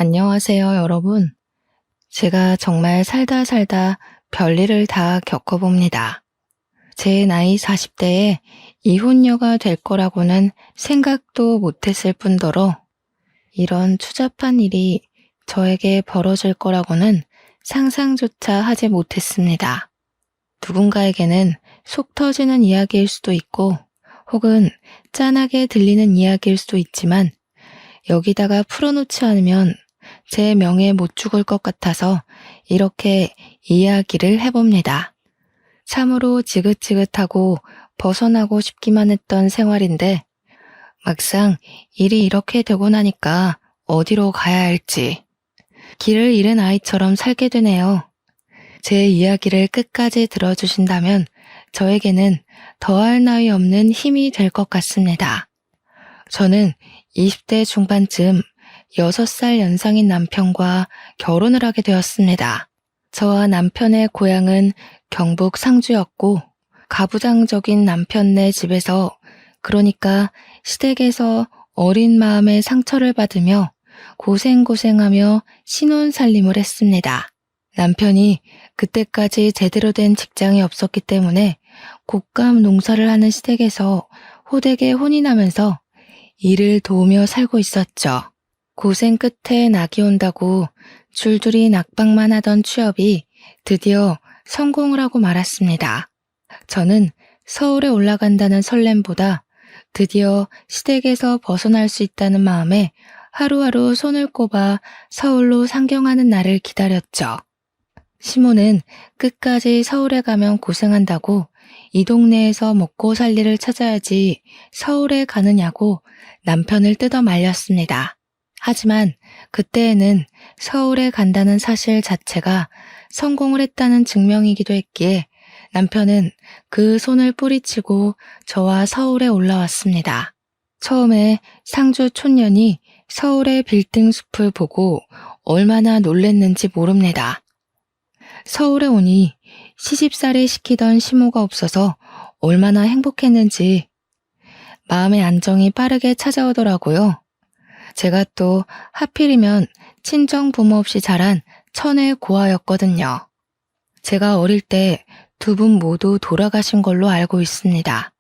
안녕하세요, 여러분. 제가 정말 살다 살다 별일을 다 겪어봅니다. 제 나이 40대에 이혼녀가 될 거라고는 생각도 못했을 뿐더러 이런 추잡한 일이 저에게 벌어질 거라고는 상상조차 하지 못했습니다. 누군가에게는 속 터지는 이야기일 수도 있고 혹은 짠하게 들리는 이야기일 수도 있지만 여기다가 풀어놓지 않으면 제 명예 못 죽을 것 같아서 이렇게 이야기를 해봅니다. 참으로 지긋지긋하고 벗어나고 싶기만 했던 생활인데 막상 일이 이렇게 되고 나니까 어디로 가야 할지 길을 잃은 아이처럼 살게 되네요. 제 이야기를 끝까지 들어주신다면 저에게는 더할 나위 없는 힘이 될 것 같습니다. 저는 20대 중반쯤 6살 연상인 남편과 결혼을 하게 되었습니다. 저와 남편의 고향은 경북 상주였고 가부장적인 남편네 집에서 그러니까 시댁에서 어린 마음에 상처를 받으며 고생고생하며 신혼살림을 했습니다. 남편이 그때까지 제대로 된 직장이 없었기 때문에 곶감 농사를 하는 시댁에서 호되게 혼이 나면서 일을 도우며 살고 있었죠. 고생 끝에 낙이 온다고 줄줄이 낙방만 하던 취업이 드디어 성공을 하고 말았습니다. 저는 서울에 올라간다는 설렘보다 드디어 시댁에서 벗어날 수 있다는 마음에 하루하루 손을 꼽아 서울로 상경하는 날을 기다렸죠. 시모는 끝까지 서울에 가면 고생한다고 이 동네에서 먹고 살 일을 찾아야지 서울에 가느냐고 남편을 뜯어 말렸습니다. 하지만 그때에는 서울에 간다는 사실 자체가 성공을 했다는 증명이기도 했기에 남편은 그 손을 뿌리치고 저와 서울에 올라왔습니다. 처음에 상주 촌년이 서울의 빌딩 숲을 보고 얼마나 놀랬는지 모릅니다. 서울에 오니 시집살이 시키던 시모가 없어서 얼마나 행복했는지 마음의 안정이 빠르게 찾아오더라고요. 제가 또 하필이면 친정 부모 없이 자란 천의 고아였거든요. 제가 어릴 때 두 분 모두 돌아가신 걸로 알고 있습니다.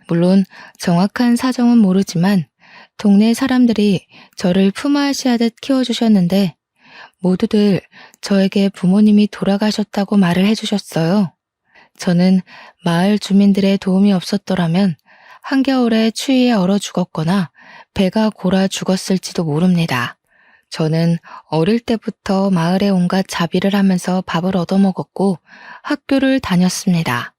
물론 정확한 사정은 모르지만 동네 사람들이 저를 품앗이하듯 키워주셨는데 모두들 저에게 부모님이 돌아가셨다고 말을 해주셨어요. 저는 마을 주민들의 도움이 없었더라면 한겨울에 추위에 얼어 죽었거나 배가 골아 죽었을지도 모릅니다. 저는 어릴 때부터 마을에 온갖 자비를 하면서 밥을 얻어먹었고 학교를 다녔습니다.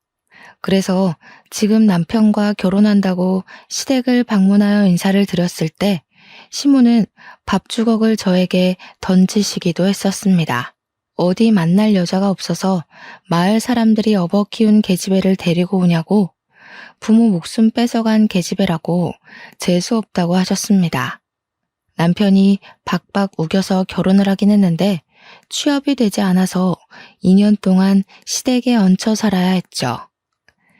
그래서 지금 남편과 결혼한다고 시댁을 방문하여 인사를 드렸을 때 시모는 밥주걱을 저에게 던지시기도 했었습니다. 어디 만날 여자가 없어서 마을 사람들이 업어 키운 계집애를 데리고 오냐고 부모 목숨 뺏어간 계집애라고 재수없다고 하셨습니다. 남편이 박박 우겨서 결혼을 하긴 했는데 취업이 되지 않아서 2년 동안 시댁에 얹혀 살아야 했죠.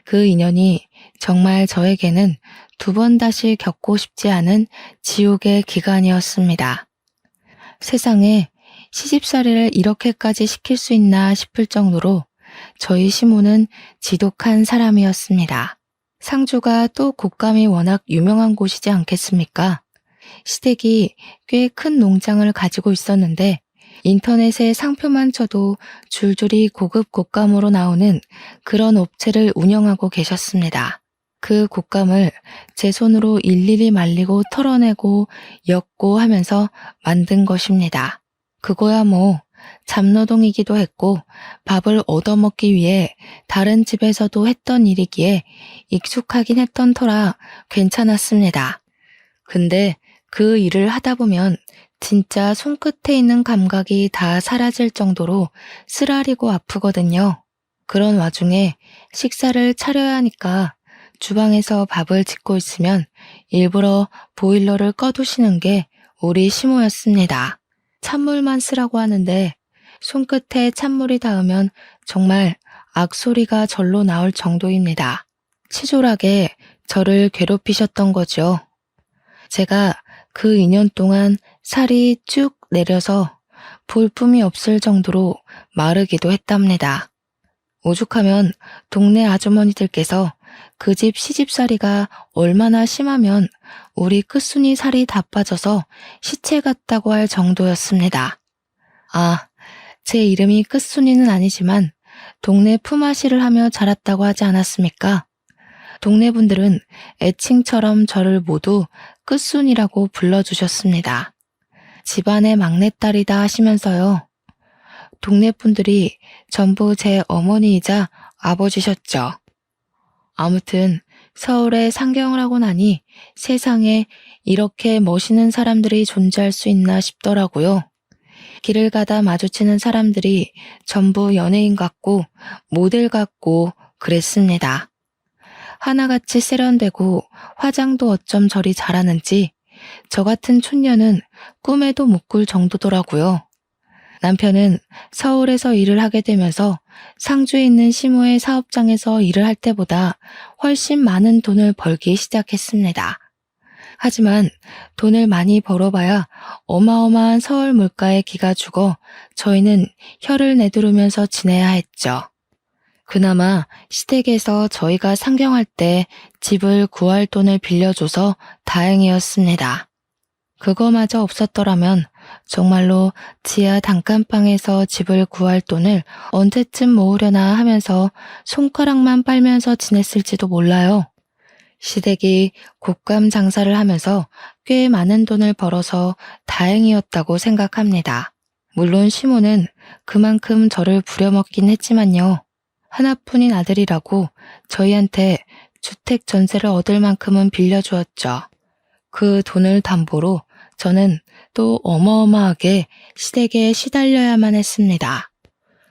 그 인연이 정말 저에게는 두 번 다시 겪고 싶지 않은 지옥의 기간이었습니다. 세상에 시집살이를 이렇게까지 시킬 수 있나 싶을 정도로 저희 시모는 지독한 사람이었습니다. 상주가 또 곶감이 워낙 유명한 곳이지 않겠습니까? 시댁이 꽤 큰 농장을 가지고 있었는데 인터넷에 상표만 쳐도 줄줄이 고급 곶감으로 나오는 그런 업체를 운영하고 계셨습니다. 그 곶감을 제 손으로 일일이 말리고 털어내고 엮고 하면서 만든 것입니다. 그거야 뭐 잡노동이기도 했고 밥을 얻어먹기 위해 다른 집에서도 했던 일이기에 익숙하긴 했던 터라 괜찮았습니다. 근데 그 일을 하다 보면 진짜 손끝에 있는 감각이 다 사라질 정도로 쓰라리고 아프거든요. 그런 와중에 식사를 차려야 하니까 주방에서 밥을 짓고 있으면 일부러 보일러를 꺼두시는 게 우리 시모였습니다. 찬물만 쓰라고 하는데 손끝에 찬물이 닿으면 정말 악소리가 절로 나올 정도입니다. 치졸하게 저를 괴롭히셨던 거죠. 제가 그 2년 동안 살이 쭉 내려서 볼품이 없을 정도로 마르기도 했답니다. 오죽하면 동네 아주머니들께서 그 집 시집살이가 얼마나 심하면 우리 끝순이 살이 다 빠져서 시체 같다고 할 정도였습니다. 아, 제 이름이 끝순이는 아니지만 동네 품앗이를 하며 자랐다고 하지 않았습니까? 동네 분들은 애칭처럼 저를 모두 끝순이라고 불러주셨습니다. 집안의 막내딸이다 하시면서요. 동네 분들이 전부 제 어머니이자 아버지셨죠. 아무튼 서울에 상경을 하고 나니 세상에 이렇게 멋있는 사람들이 존재할 수 있나 싶더라고요. 길을 가다 마주치는 사람들이 전부 연예인 같고 모델 같고 그랬습니다. 하나같이 세련되고 화장도 어쩜 저리 잘하는지 저 같은 촌년은 꿈에도 못 꿀 정도더라고요. 남편은 서울에서 일을 하게 되면서 상주에 있는 시모의 사업장에서 일을 할 때보다 훨씬 많은 돈을 벌기 시작했습니다. 하지만 돈을 많이 벌어봐야 어마어마한 서울 물가에 기가 죽어 저희는 혀를 내두르면서 지내야 했죠. 그나마 시댁에서 저희가 상경할 때 집을 구할 돈을 빌려줘서 다행이었습니다. 그거마저 없었더라면 정말로 지하 단칸방에서 집을 구할 돈을 언제쯤 모으려나 하면서 손가락만 빨면서 지냈을지도 몰라요. 시댁이 곶감 장사를 하면서 꽤 많은 돈을 벌어서 다행이었다고 생각합니다. 물론 시모는 그만큼 저를 부려먹긴 했지만요. 하나뿐인 아들이라고 저희한테 주택 전세를 얻을 만큼은 빌려주었죠. 그 돈을 담보로 저는 또 어마어마하게 시댁에 시달려야만 했습니다.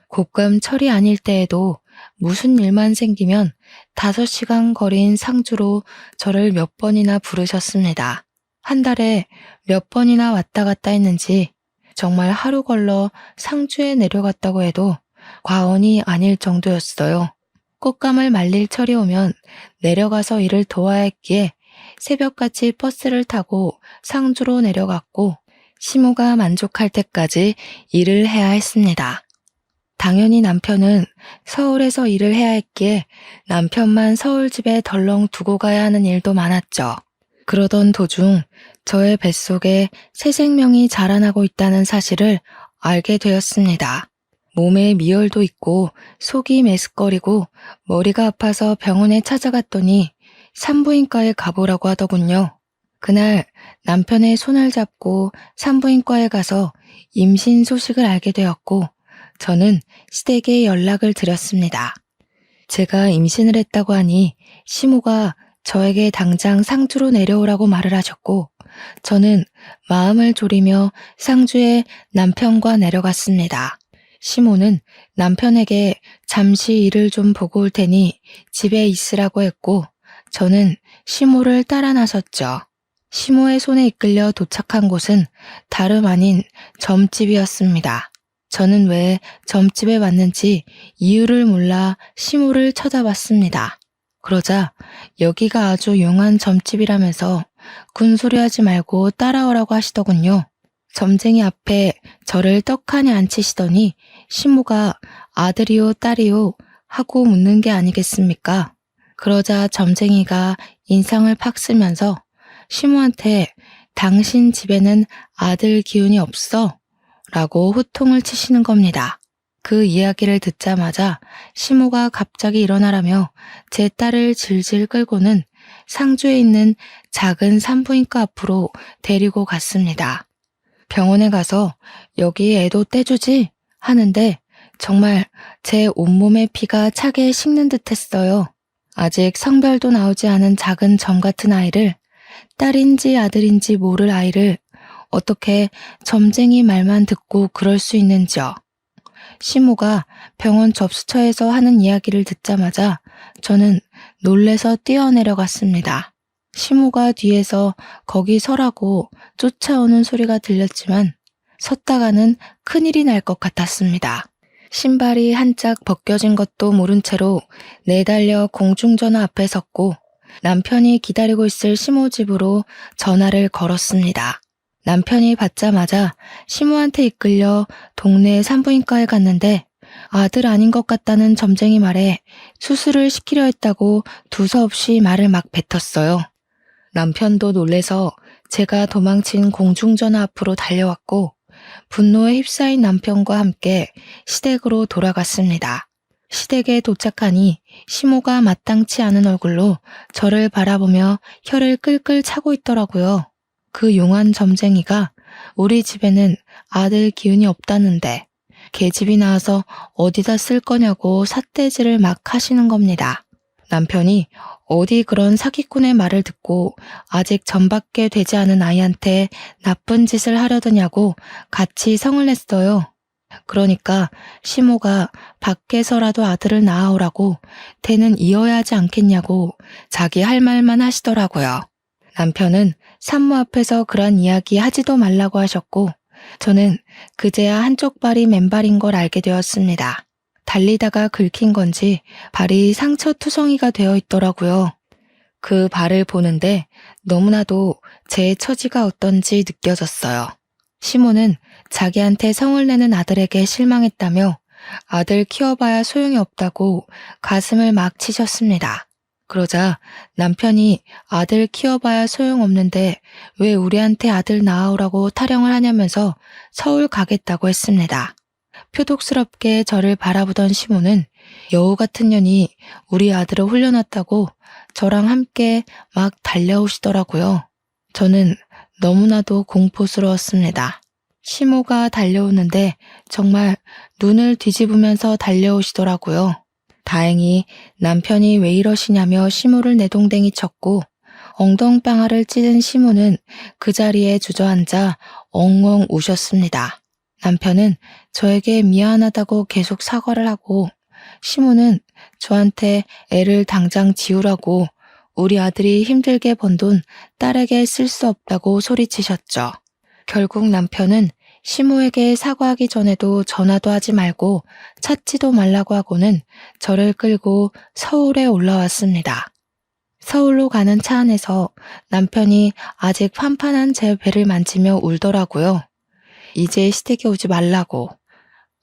곶감 철이 아닐 때에도 무슨 일만 생기면 5시간 거리인 상주로 저를 몇 번이나 부르셨습니다. 한 달에 몇 번이나 왔다 갔다 했는지 정말 하루 걸러 상주에 내려갔다고 해도 과언이 아닐 정도였어요. 꽃감을 말릴 철이 오면 내려가서 일을 도와야 했기에 새벽같이 버스를 타고 상주로 내려갔고 시모가 만족할 때까지 일을 해야 했습니다. 당연히 남편은 서울에서 일을 해야 했기에 남편만 서울집에 덜렁 두고 가야 하는 일도 많았죠. 그러던 도중 저의 뱃속에 새 생명이 자라나고 있다는 사실을 알게 되었습니다. 몸에 미열도 있고 속이 메스꺼리고 머리가 아파서 병원에 찾아갔더니 산부인과에 가보라고 하더군요. 그날 남편의 손을 잡고 산부인과에 가서 임신 소식을 알게 되었고 저는 시댁에 연락을 드렸습니다. 제가 임신을 했다고 하니 시모가 저에게 당장 상주로 내려오라고 말을 하셨고 저는 마음을 졸이며 상주에 남편과 내려갔습니다. 시모는 남편에게 잠시 일을 좀 보고 올 테니 집에 있으라고 했고 저는 시모를 따라 나섰죠. 시모의 손에 이끌려 도착한 곳은 다름 아닌 점집이었습니다. 저는 왜 점집에 왔는지 이유를 몰라 시모를 쳐다봤습니다. 그러자 여기가 아주 용한 점집이라면서 군소리하지 말고 따라오라고 하시더군요. 점쟁이 앞에 저를 떡하니 앉히시더니 시모가 아들이요 딸이요 하고 묻는 게 아니겠습니까? 그러자 점쟁이가 인상을 팍 쓰면서 시모한테 당신 집에는 아들 기운이 없어? 라고 호통을 치시는 겁니다. 그 이야기를 듣자마자 시모가 갑자기 일어나라며 제 딸을 질질 끌고는 상주에 있는 작은 산부인과 앞으로 데리고 갔습니다. 병원에 가서 여기 애도 떼주지? 하는데 정말 제 온몸의 피가 차게 식는 듯 했어요. 아직 성별도 나오지 않은 작은 점 같은 아이를, 딸인지 아들인지 모를 아이를 어떻게 점쟁이 말만 듣고 그럴 수 있는지요. 시모가 병원 접수처에서 하는 이야기를 듣자마자 저는 놀래서 뛰어내려갔습니다. 시모가 뒤에서 거기 서라고 쫓아오는 소리가 들렸지만 섰다가는 큰일이 날 것 같았습니다. 신발이 한짝 벗겨진 것도 모른 채로 내달려 공중전화 앞에 섰고 남편이 기다리고 있을 시모 집으로 전화를 걸었습니다. 남편이 받자마자 시모한테 이끌려 동네 산부인과에 갔는데 아들 아닌 것 같다는 점쟁이 말에 수술을 시키려 했다고 두서없이 말을 막 뱉었어요. 남편도 놀래서 제가 도망친 공중전화 앞으로 달려왔고 분노에 휩싸인 남편과 함께 시댁으로 돌아갔습니다. 시댁에 도착하니 시모가 마땅치 않은 얼굴로 저를 바라보며 혀를 끌끌 차고 있더라고요. 그 용한 점쟁이가 우리 집에는 아들 기운이 없다는데 계집이 나와서 어디다 쓸 거냐고 삿대질을 막 하시는 겁니다. 남편이 어디 그런 사기꾼의 말을 듣고 아직 전밖에 되지 않은 아이한테 나쁜 짓을 하려더냐고 같이 성을 냈어요. 그러니까 시모가 밖에서라도 아들을 낳아오라고 대는 이어야 하지 않겠냐고 자기 할 말만 하시더라고요. 남편은 산모 앞에서 그런 이야기 하지도 말라고 하셨고 저는 그제야 한쪽 발이 맨발인 걸 알게 되었습니다. 달리다가 긁힌 건지 발이 상처투성이가 되어 있더라고요. 그 발을 보는데 너무나도 제 처지가 어떤지 느껴졌어요. 시모는 자기한테 성을 내는 아들에게 실망했다며 아들 키워봐야 소용이 없다고 가슴을 막 치셨습니다. 그러자 남편이 아들 키워봐야 소용없는데 왜 우리한테 아들 낳아오라고 타령을 하냐면서 서울 가겠다고 했습니다. 표독스럽게 저를 바라보던 시모는 여우 같은 년이 우리 아들을 홀려놨다고 저랑 함께 막 달려오시더라고요. 저는 너무나도 공포스러웠습니다. 시모가 달려오는데 정말 눈을 뒤집으면서 달려오시더라고요. 다행히 남편이 왜 이러시냐며 시모를 내동댕이 쳤고 엉덩방아를 찌른 시모는 그 자리에 주저앉아 엉엉 우셨습니다. 남편은 저에게 미안하다고 계속 사과를 하고 시모는 저한테 애를 당장 지우라고 우리 아들이 힘들게 번 돈 딸에게 쓸 수 없다고 소리치셨죠. 결국 남편은 시모에게 사과하기 전에도 전화도 하지 말고 찾지도 말라고 하고는 저를 끌고 서울에 올라왔습니다. 서울로 가는 차 안에서 남편이 아직 판판한 제 배를 만지며 울더라고요. 이제 시댁에 오지 말라고.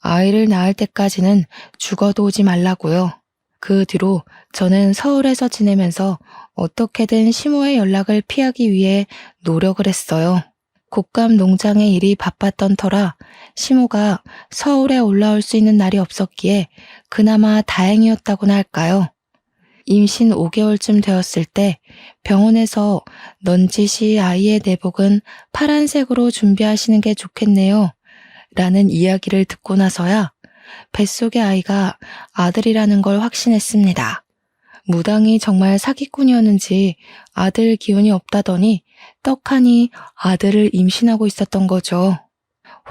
아이를 낳을 때까지는 죽어도 오지 말라고요. 그 뒤로 저는 서울에서 지내면서 어떻게든 시모의 연락을 피하기 위해 노력을 했어요. 곶감 농장의 일이 바빴던 터라 시모가 서울에 올라올 수 있는 날이 없었기에 그나마 다행이었다고나 할까요? 임신 5개월쯤 되었을 때 병원에서 넌지시 아이의 내복은 파란색으로 준비하시는 게 좋겠네요. 라는 이야기를 듣고 나서야 뱃속의 아이가 아들이라는 걸 확신했습니다. 무당이 정말 사기꾼이었는지 아들 기운이 없다더니 떡하니 아들을 임신하고 있었던 거죠.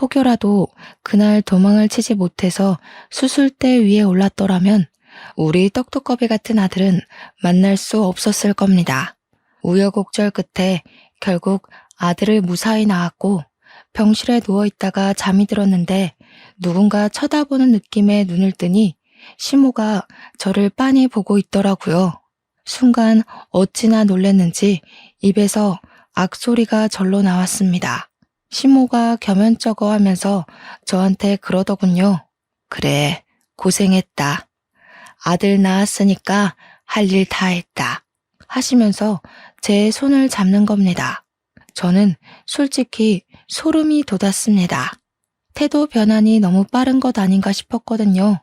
혹여라도 그날 도망을 치지 못해서 수술대 위에 올랐더라면 우리 떡두꺼비 같은 아들은 만날 수 없었을 겁니다. 우여곡절 끝에 결국 아들을 무사히 낳았고 병실에 누워있다가 잠이 들었는데 누군가 쳐다보는 느낌에 눈을 뜨니 시모가 저를 빤히 보고 있더라고요. 순간 어찌나 놀랐는지 입에서 악소리가 절로 나왔습니다. 시모가 겸연쩍어 하면서 저한테 그러더군요. 그래, 고생했다. 아들 낳았으니까 할 일 다 했다. 하시면서 제 손을 잡는 겁니다. 저는 솔직히 소름이 돋았습니다. 태도 변환이 너무 빠른 것 아닌가 싶었거든요.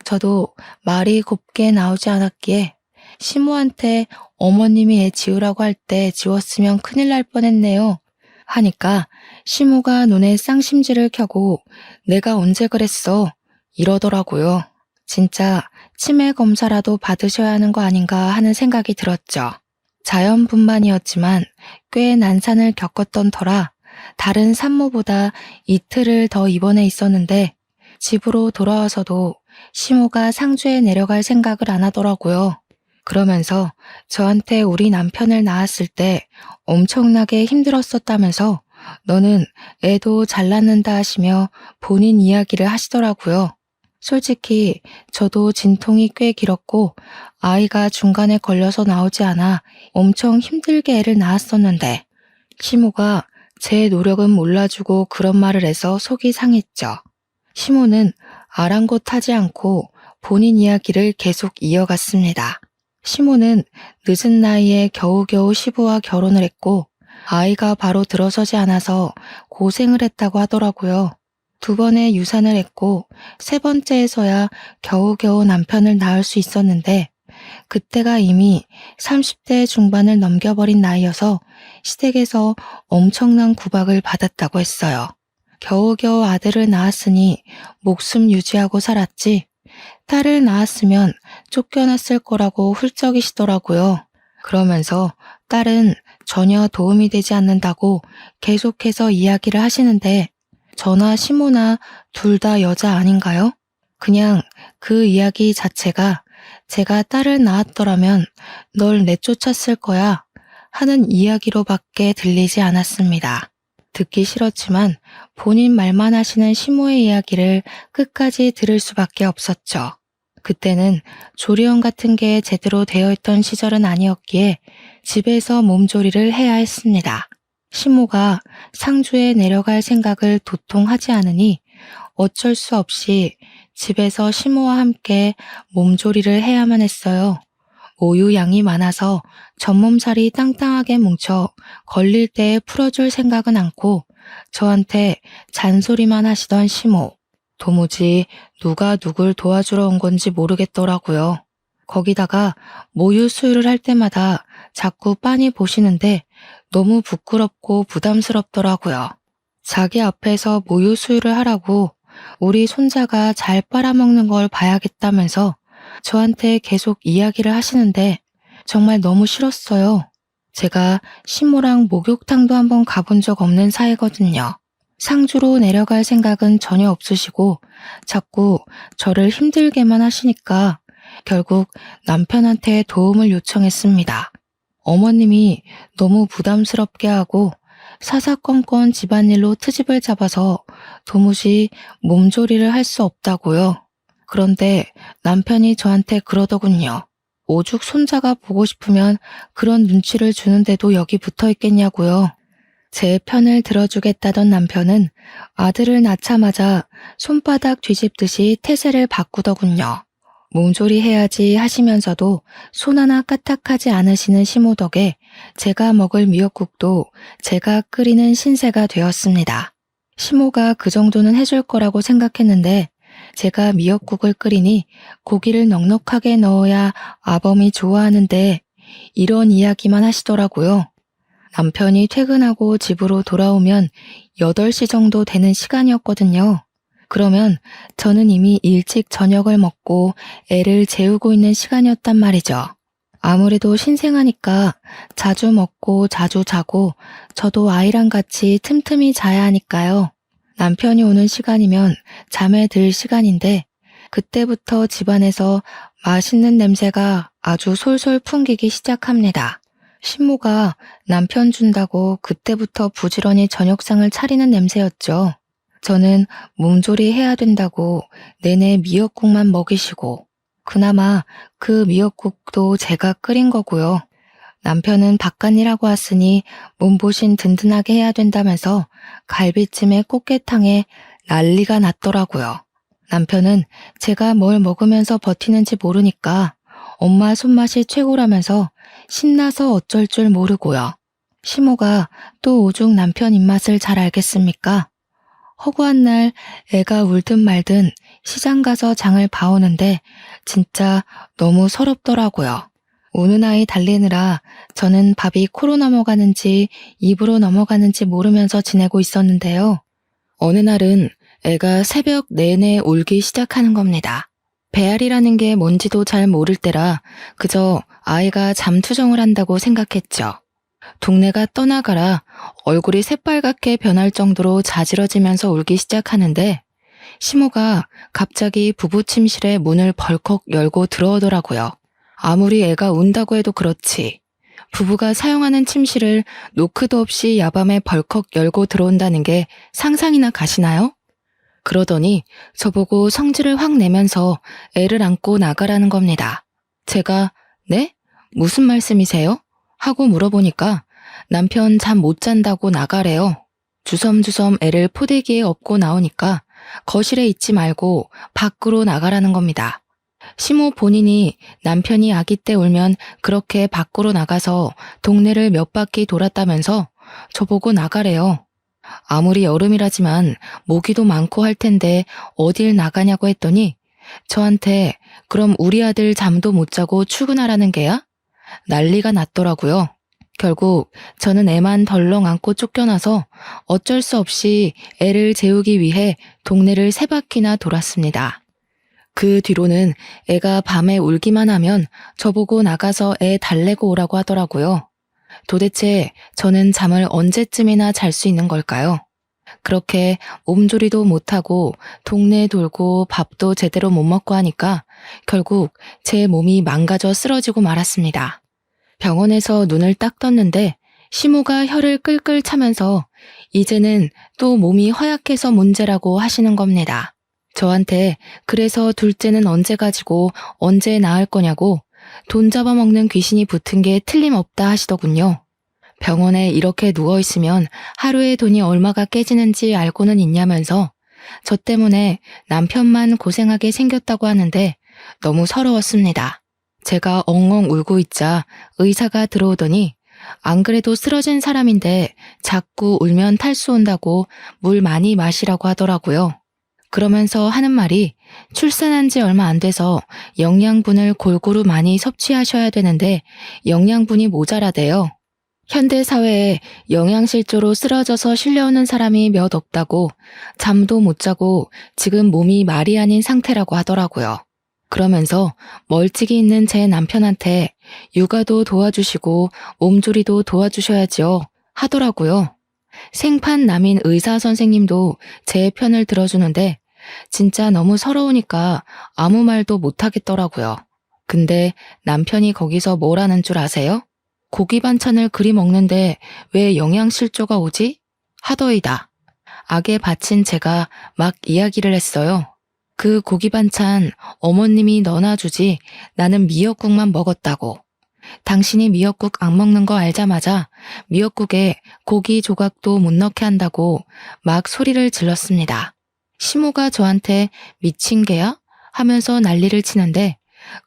저도 말이 곱게 나오지 않았기에 시모한테 어머님이 애 지우라고 할 때 지웠으면 큰일 날 뻔했네요. 하니까 시모가 눈에 쌍심지를 켜고 내가 언제 그랬어? 이러더라고요. 진짜 치매 검사라도 받으셔야 하는 거 아닌가 하는 생각이 들었죠. 자연분만이었지만 꽤 난산을 겪었던 터라 다른 산모보다 이틀을 더 입원해 있었는데 집으로 돌아와서도 시모가 상주에 내려갈 생각을 안 하더라고요. 그러면서 저한테 우리 남편을 낳았을 때 엄청나게 힘들었었다면서 너는 애도 잘 낳는다 하시며 본인 이야기를 하시더라고요. 솔직히 저도 진통이 꽤 길었고 아이가 중간에 걸려서 나오지 않아 엄청 힘들게 애를 낳았었는데 시모가 제 노력은 몰라주고 그런 말을 해서 속이 상했죠. 시모는 아랑곳하지 않고 본인 이야기를 계속 이어갔습니다. 시모는 늦은 나이에 겨우겨우 시부와 결혼을 했고 아이가 바로 들어서지 않아서 고생을 했다고 하더라고요. 2번의 유산을 했고 3번째에서야 겨우겨우 남편을 낳을 수 있었는데 그때가 이미 30대 중반을 넘겨버린 나이여서 시댁에서 엄청난 구박을 받았다고 했어요. 겨우겨우 아들을 낳았으니 목숨 유지하고 살았지 딸을 낳았으면 쫓겨났을 거라고 훌쩍이시더라고요. 그러면서 딸은 전혀 도움이 되지 않는다고 계속해서 이야기를 하시는데 저나 시모나 둘 다 여자 아닌가요? 그냥 그 이야기 자체가 제가 딸을 낳았더라면 널 내쫓았을 거야 하는 이야기로밖에 들리지 않았습니다. 듣기 싫었지만 본인 말만 하시는 시모의 이야기를 끝까지 들을 수밖에 없었죠. 그때는 조리원 같은 게 제대로 되어 있던 시절은 아니었기에 집에서 몸조리를 해야 했습니다. 시모가 상주에 내려갈 생각을 도통 하지 않으니 어쩔 수 없이 집에서 시모와 함께 몸조리를 해야만 했어요. 오유 양이 많아서 전몸살이 땅땅하게 뭉쳐 걸릴 때에 풀어줄 생각은 않고 저한테 잔소리만 하시던 시모. 도무지 누가 누굴 도와주러 온 건지 모르겠더라고요. 거기다가 모유 수유를 할 때마다 자꾸 빤히 보시는데 너무 부끄럽고 부담스럽더라고요. 자기 앞에서 모유 수유를 하라고 우리 손자가 잘 빨아먹는 걸 봐야겠다면서 저한테 계속 이야기를 하시는데 정말 너무 싫었어요. 제가 시모랑 목욕탕도 한번 가본 적 없는 사이거든요. 상주로 내려갈 생각은 전혀 없으시고 자꾸 저를 힘들게만 하시니까 결국 남편한테 도움을 요청했습니다. 어머님이 너무 부담스럽게 하고 사사건건 집안일로 트집을 잡아서 도무지 몸조리를 할 수 없다고요. 그런데 남편이 저한테 그러더군요. 오죽 손자가 보고 싶으면 그런 눈치를 주는데도 여기 붙어 있겠냐고요. 제 편을 들어주겠다던 남편은 아들을 낳자마자 손바닥 뒤집듯이 태세를 바꾸더군요. 몸조리 해야지 하시면서도 손 하나 까딱하지 않으시는 시모 덕에 제가 먹을 미역국도 제가 끓이는 신세가 되었습니다. 시모가 그 정도는 해줄 거라고 생각했는데 제가 미역국을 끓이니 고기를 넉넉하게 넣어야 아범이 좋아하는데 이런 이야기만 하시더라고요. 남편이 퇴근하고 집으로 돌아오면 8시 정도 되는 시간이었거든요. 그러면 저는 이미 일찍 저녁을 먹고 애를 재우고 있는 시간이었단 말이죠. 아무래도 신생아니까 자주 먹고 자주 자고 저도 아이랑 같이 틈틈이 자야 하니까요. 남편이 오는 시간이면 잠에 들 시간인데 그때부터 집안에서 맛있는 냄새가 아주 솔솔 풍기기 시작합니다. 신모가 남편 준다고 그때부터 부지런히 저녁상을 차리는 냄새였죠. 저는 몸조리 해야 된다고 내내 미역국만 먹이시고 그나마 그 미역국도 제가 끓인 거고요. 남편은 바깥일하고 왔으니 몸보신 든든하게 해야 된다면서 갈비찜에 꽃게탕에 난리가 났더라고요. 남편은 제가 뭘 먹으면서 버티는지 모르니까 엄마 손맛이 최고라면서 신나서 어쩔 줄 모르고요. 시모가 또 오죽 남편 입맛을 잘 알겠습니까? 허구한 날 애가 울든 말든 시장 가서 장을 봐오는데 진짜 너무 서럽더라고요. 우는 아이 달래느라 저는 밥이 코로 넘어가는지 입으로 넘어가는지 모르면서 지내고 있었는데요. 어느 날은 애가 새벽 내내 울기 시작하는 겁니다. 배앓이라는 게 뭔지도 잘 모를 때라 그저 아이가 잠투정을 한다고 생각했죠. 동네가 떠나가라 얼굴이 새빨갛게 변할 정도로 자지러지면서 울기 시작하는데 시모가 갑자기 부부 침실에 문을 벌컥 열고 들어오더라고요. 아무리 애가 운다고 해도 그렇지. 부부가 사용하는 침실을 노크도 없이 야밤에 벌컥 열고 들어온다는 게 상상이나 가시나요? 그러더니 저보고 성질을 확 내면서 애를 안고 나가라는 겁니다. 제가 네? 무슨 말씀이세요? 하고 물어보니까 남편 잠 못 잔다고 나가래요. 주섬주섬 애를 포대기에 업고 나오니까 거실에 있지 말고 밖으로 나가라는 겁니다. 시모 본인이 남편이 아기 때 울면 그렇게 밖으로 나가서 동네를 몇 바퀴 돌았다면서 저보고 나가래요. 아무리 여름이라지만 모기도 많고 할 텐데 어딜 나가냐고 했더니 저한테 그럼 우리 아들 잠도 못 자고 출근하라는 게야? 난리가 났더라고요. 결국 저는 애만 덜렁 안고 쫓겨나서 어쩔 수 없이 애를 재우기 위해 동네를 세 바퀴나 돌았습니다. 그 뒤로는 애가 밤에 울기만 하면 저보고 나가서 애 달래고 오라고 하더라고요. 도대체 저는 잠을 언제쯤이나 잘 수 있는 걸까요? 그렇게 몸조리도 못하고 동네 돌고 밥도 제대로 못 먹고 하니까 결국 제 몸이 망가져 쓰러지고 말았습니다. 병원에서 눈을 딱 떴는데 시모가 혀를 끌끌 차면서 이제는 또 몸이 허약해서 문제라고 하시는 겁니다. 저한테 그래서 둘째는 언제 가지고 언제 낳을 거냐고 돈 잡아먹는 귀신이 붙은 게 틀림없다 하시더군요. 병원에 이렇게 누워있으면 하루에 돈이 얼마가 깨지는지 알고는 있냐면서 저 때문에 남편만 고생하게 생겼다고 하는데 너무 서러웠습니다. 제가 엉엉 울고 있자 의사가 들어오더니 안 그래도 쓰러진 사람인데 자꾸 울면 탈수 온다고 물 많이 마시라고 하더라고요. 그러면서 하는 말이 출산한 지 얼마 안 돼서 영양분을 골고루 많이 섭취하셔야 되는데 영양분이 모자라대요. 현대 사회에 영양실조로 쓰러져서 실려오는 사람이 몇 없다고 잠도 못 자고 지금 몸이 말이 아닌 상태라고 하더라고요. 그러면서 멀찍이 있는 제 남편한테 육아도 도와주시고 몸조리도 도와주셔야지요 하더라고요. 생판 남인 의사 선생님도 제 편을 들어주는데 진짜 너무 서러우니까 아무 말도 못 하겠더라고요. 근데 남편이 거기서 뭐라는 줄 아세요? 고기 반찬을 그리 먹는데 왜 영양실조가 오지? 하더이다. 악에 바친 제가 막 이야기를 했어요. 그 고기 반찬 어머님이 넣어놔 주지 나는 미역국만 먹었다고. 당신이 미역국 안 먹는 거 알자마자 미역국에 고기 조각도 못 넣게 한다고 막 소리를 질렀습니다. 시모가 저한테 미친 개야? 하면서 난리를 치는데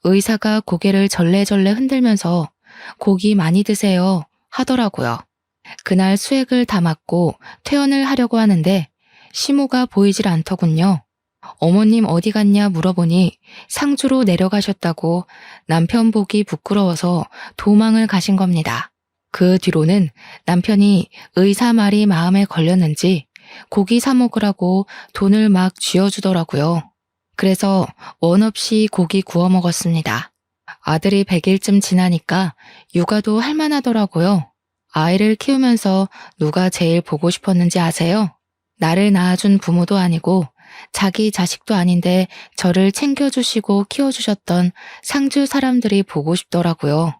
의사가 고개를 절레절레 흔들면서 고기 많이 드세요 하더라고요. 그날 수액을 다 맞고 퇴원을 하려고 하는데 시모가 보이질 않더군요. 어머님 어디 갔냐 물어보니 상주로 내려가셨다고 남편 보기 부끄러워서 도망을 가신 겁니다. 그 뒤로는 남편이 의사 말이 마음에 걸렸는지 고기 사 먹으라고 돈을 막 쥐어주더라고요. 그래서 원 없이 고기 구워 먹었습니다. 아들이 100일쯤 지나니까 육아도 할만하더라고요. 아이를 키우면서 누가 제일 보고 싶었는지 아세요? 나를 낳아준 부모도 아니고 자기 자식도 아닌데 저를 챙겨주시고 키워주셨던 상주 사람들이 보고 싶더라고요.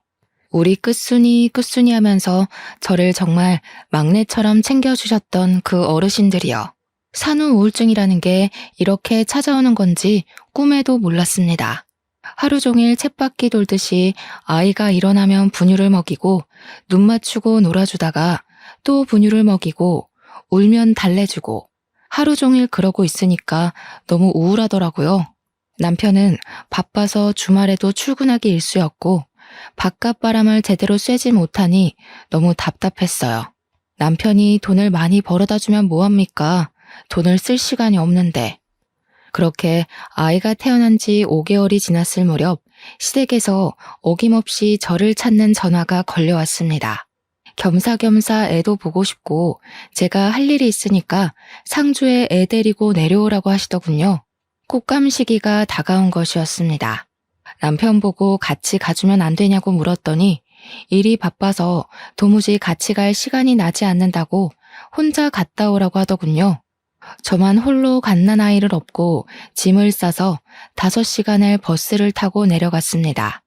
우리 끝순이 끝순이 하면서 저를 정말 막내처럼 챙겨주셨던 그 어르신들이요. 산후 우울증이라는 게 이렇게 찾아오는 건지 꿈에도 몰랐습니다. 하루 종일 쳇바퀴 돌듯이 아이가 일어나면 분유를 먹이고 눈 맞추고 놀아주다가 또 분유를 먹이고 울면 달래주고 하루 종일 그러고 있으니까 너무 우울하더라고요. 남편은 바빠서 주말에도 출근하기 일쑤였고 바깥 바람을 제대로 쐬지 못하니 너무 답답했어요. 남편이 돈을 많이 벌어다 주면 뭐합니까? 돈을 쓸 시간이 없는데. 그렇게 아이가 태어난 지 5개월이 지났을 무렵 시댁에서 어김없이 저를 찾는 전화가 걸려왔습니다. 겸사겸사 애도 보고 싶고 제가 할 일이 있으니까 상주에 애 데리고 내려오라고 하시더군요. 꽃감 시기가 다가온 것이었습니다. 남편 보고 같이 가주면 안 되냐고 물었더니 일이 바빠서 도무지 같이 갈 시간이 나지 않는다고 혼자 갔다 오라고 하더군요. 저만 홀로 갓난아이를 업고 짐을 싸서 5시간을 버스를 타고 내려갔습니다.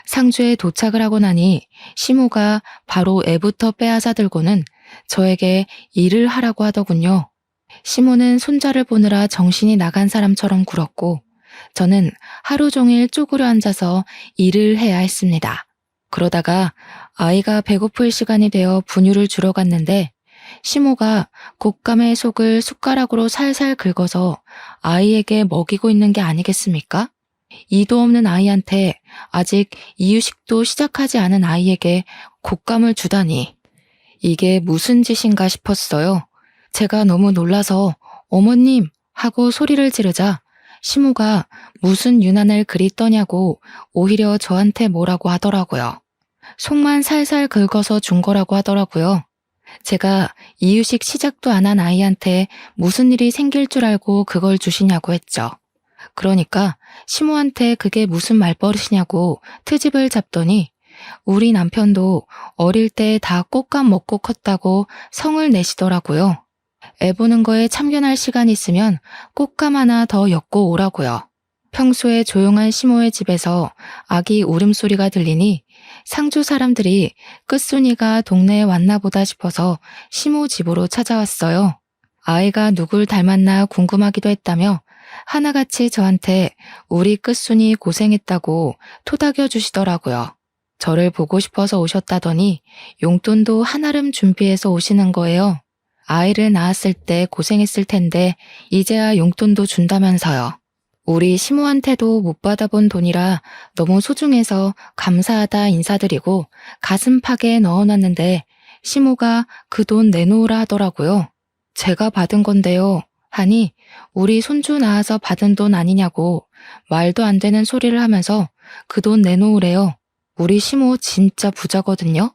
상주에 도착을 하고 나니 시모가 바로 애부터 빼앗아 들고는 저에게 일을 하라고 하더군요. 시모는 손자를 보느라 정신이 나간 사람처럼 굴었고 저는 하루 종일 쪼그려 앉아서 일을 해야 했습니다. 그러다가 아이가 배고플 시간이 되어 분유를 주러 갔는데 시모가 곶감의 속을 숟가락으로 살살 긁어서 아이에게 먹이고 있는 게 아니겠습니까? 이도 없는 아이한테 아직 이유식도 시작하지 않은 아이에게 곶감을 주다니. 이게 무슨 짓인가 싶었어요. 제가 너무 놀라서 어머님 하고 소리를 지르자 시모가 무슨 유난을 그리 떠냐고 오히려 저한테 뭐라고 하더라고요. 속만 살살 긁어서 준 거라고 하더라고요. 제가 이유식 시작도 안 한 아이한테 무슨 일이 생길 줄 알고 그걸 주시냐고 했죠. 그러니까 시모한테 그게 무슨 말버릇이냐고 트집을 잡더니 우리 남편도 어릴 때 다 곶감 먹고 컸다고 성을 내시더라고요. 애 보는 거에 참견할 시간 있으면 곶감 하나 더 엮고 오라고요. 평소에 조용한 시모의 집에서 아기 울음소리가 들리니 상주 사람들이 끝순이가 동네에 왔나 보다 싶어서 시모 집으로 찾아왔어요. 아이가 누굴 닮았나 궁금하기도 했다며 하나같이 저한테 우리 끝순이 고생했다고 토닥여 주시더라고요. 저를 보고 싶어서 오셨다더니 용돈도 한아름 준비해서 오시는 거예요. 아이를 낳았을 때 고생했을 텐데 이제야 용돈도 준다면서요. 우리 시모한테도 못 받아본 돈이라 너무 소중해서 감사하다 인사드리고 가슴팍에 넣어놨는데 시모가 그 돈 내놓으라 하더라고요. 제가 받은 건데요. 하니 우리 손주 낳아서 받은 돈 아니냐고 말도 안 되는 소리를 하면서 그 돈 내놓으래요. 우리 시모 진짜 부자거든요.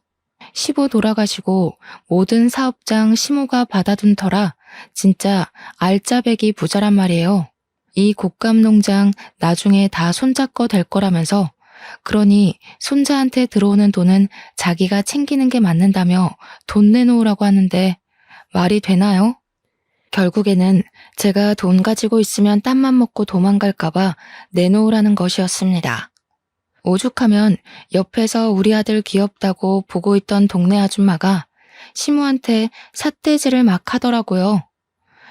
시부 돌아가시고 모든 사업장 시모가 받아둔 터라 진짜 알짜배기 부자란 말이에요. 이 곶감 농장 나중에 다 손자 거 될 거라면서 그러니 손자한테 들어오는 돈은 자기가 챙기는 게 맞는다며 돈 내놓으라고 하는데 말이 되나요? 결국에는 제가 돈 가지고 있으면 땀만 먹고 도망갈까봐 내놓으라는 것이었습니다. 오죽하면 옆에서 우리 아들 귀엽다고 보고 있던 동네 아줌마가 시모한테 삿대질을 막 하더라고요.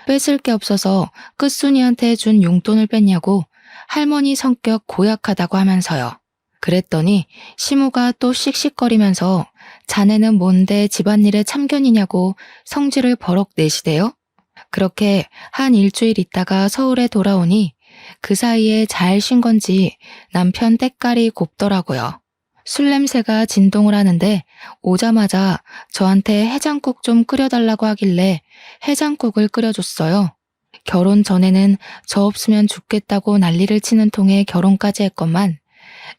뺏을 게 없어서 끝순이한테 준 용돈을 뺐냐고 할머니 성격 고약하다고 하면서요. 그랬더니 시모가 또 씩씩거리면서 자네는 뭔데 집안일에 참견이냐고 성질을 버럭 내시대요. 그렇게 한 일주일 있다가 서울에 돌아오니 그 사이에 잘 쉰 건지 남편 때깔이 곱더라고요. 술 냄새가 진동을 하는데 오자마자 저한테 해장국 좀 끓여달라고 하길래 해장국을 끓여줬어요. 결혼 전에는 저 없으면 죽겠다고 난리를 치는 통에 결혼까지 했건만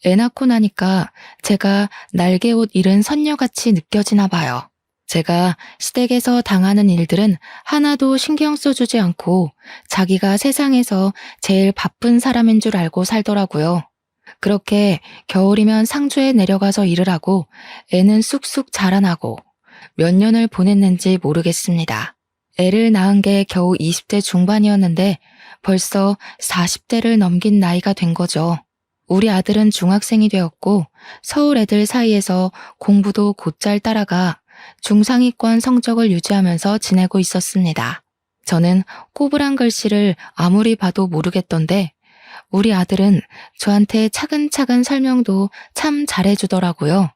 애 낳고 나니까 제가 날개옷 잃은 선녀같이 느껴지나 봐요. 제가 시댁에서 당하는 일들은 하나도 신경 써주지 않고 자기가 세상에서 제일 바쁜 사람인 줄 알고 살더라고요. 그렇게 겨울이면 상주에 내려가서 일을 하고 애는 쑥쑥 자라나고 몇 년을 보냈는지 모르겠습니다. 애를 낳은 게 겨우 20대 중반이었는데 벌써 40대를 넘긴 나이가 된 거죠. 우리 아들은 중학생이 되었고 서울 애들 사이에서 공부도 곧잘 따라가 중상위권 성적을 유지하면서 지내고 있었습니다. 저는 꼬부랑 글씨를 아무리 봐도 모르겠던데 우리 아들은 저한테 차근차근 설명도 참 잘해주더라고요.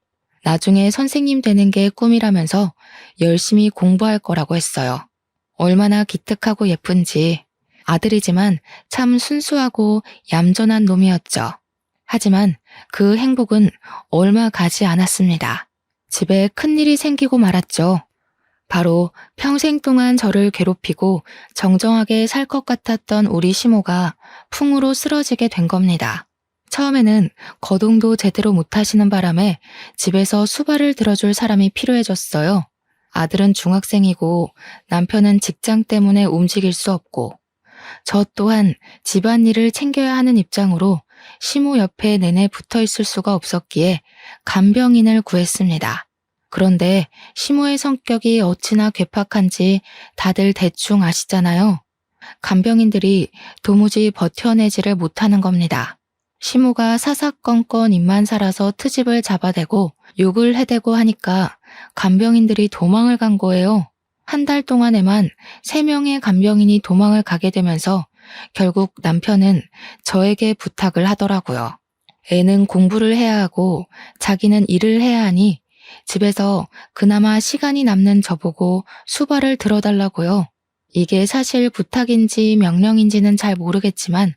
나중에 선생님 되는 게 꿈이라면서 열심히 공부할 거라고 했어요. 얼마나 기특하고 예쁜지. 아들이지만 참 순수하고 얌전한 놈이었죠. 하지만 그 행복은 얼마 가지 않았습니다. 집에 큰일이 생기고 말았죠. 바로 평생 동안 저를 괴롭히고 정정하게 살 것 같았던 우리 시모가 풍으로 쓰러지게 된 겁니다. 처음에는 거동도 제대로 못하시는 바람에 집에서 수발을 들어줄 사람이 필요해졌어요. 아들은 중학생이고 남편은 직장 때문에 움직일 수 없고 저 또한 집안일을 챙겨야 하는 입장으로 시모 옆에 내내 붙어 있을 수가 없었기에 간병인을 구했습니다. 그런데 시모의 성격이 어찌나 괴팍한지 다들 대충 아시잖아요. 간병인들이 도무지 버텨내지를 못하는 겁니다. 시모가 사사건건 입만 살아서 트집을 잡아대고 욕을 해대고 하니까 간병인들이 도망을 간 거예요. 한 달 동안에만 3명의 간병인이 도망을 가게 되면서 결국 남편은 저에게 부탁을 하더라고요. 애는 공부를 해야 하고 자기는 일을 해야 하니 집에서 그나마 시간이 남는 저보고 수발을 들어달라고요. 이게 사실 부탁인지 명령인지는 잘 모르겠지만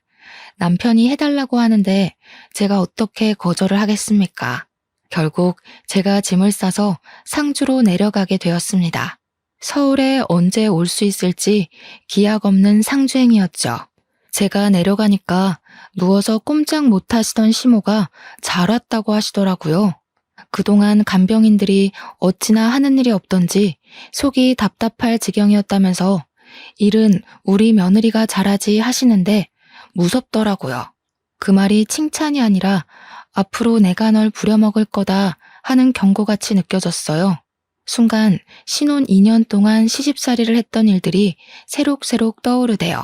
남편이 해달라고 하는데 제가 어떻게 거절을 하겠습니까? 결국 제가 짐을 싸서 상주로 내려가게 되었습니다. 서울에 언제 올 수 있을지 기약 없는 상주행이었죠. 제가 내려가니까 누워서 꼼짝 못 하시던 시모가 잘 왔다고 하시더라고요. 그동안 간병인들이 어찌나 하는 일이 없던지 속이 답답할 지경이었다면서 일은 우리 며느리가 잘하지 하시는데 무섭더라고요. 그 말이 칭찬이 아니라 앞으로 내가 널 부려먹을 거다 하는 경고같이 느껴졌어요. 순간 신혼 2년 동안 시집살이를 했던 일들이 새록새록 떠오르대요.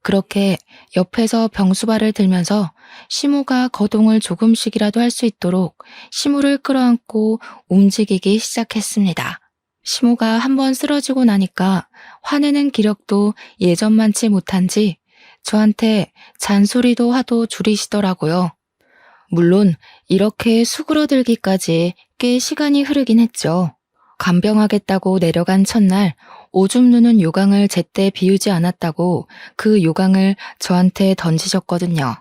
그렇게 옆에서 병수발을 들면서 시모가 거동을 조금씩이라도 할 수 있도록 시모를 끌어안고 움직이기 시작했습니다. 시모가 한번 쓰러지고 나니까 화내는 기력도 예전만치 못한지 저한테 잔소리도 하도 줄이시더라고요. 물론 이렇게 수그러들기까지 꽤 시간이 흐르긴 했죠. 간병하겠다고 내려간 첫날 오줌 누는 요강을 제때 비우지 않았다고 그 요강을 저한테 던지셨거든요.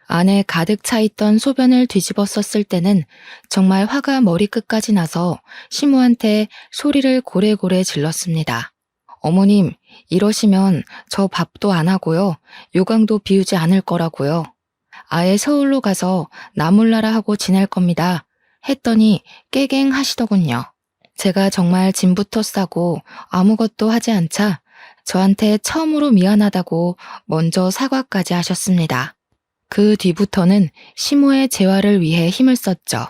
안에 가득 차 있던 소변을 뒤집어 썼을 때는 정말 화가 머리끝까지 나서 시모한테 소리를 고래고래 질렀습니다. 어머님, 이러시면 저 밥도 안 하고요. 요강도 비우지 않을 거라고요. 아예 서울로 가서 나몰라라 하고 지낼 겁니다. 했더니 깨갱 하시더군요. 제가 정말 짐부터 싸고 아무것도 하지 않자 저한테 처음으로 미안하다고 먼저 사과까지 하셨습니다. 그 뒤부터는 시모의 재활을 위해 힘을 썼죠.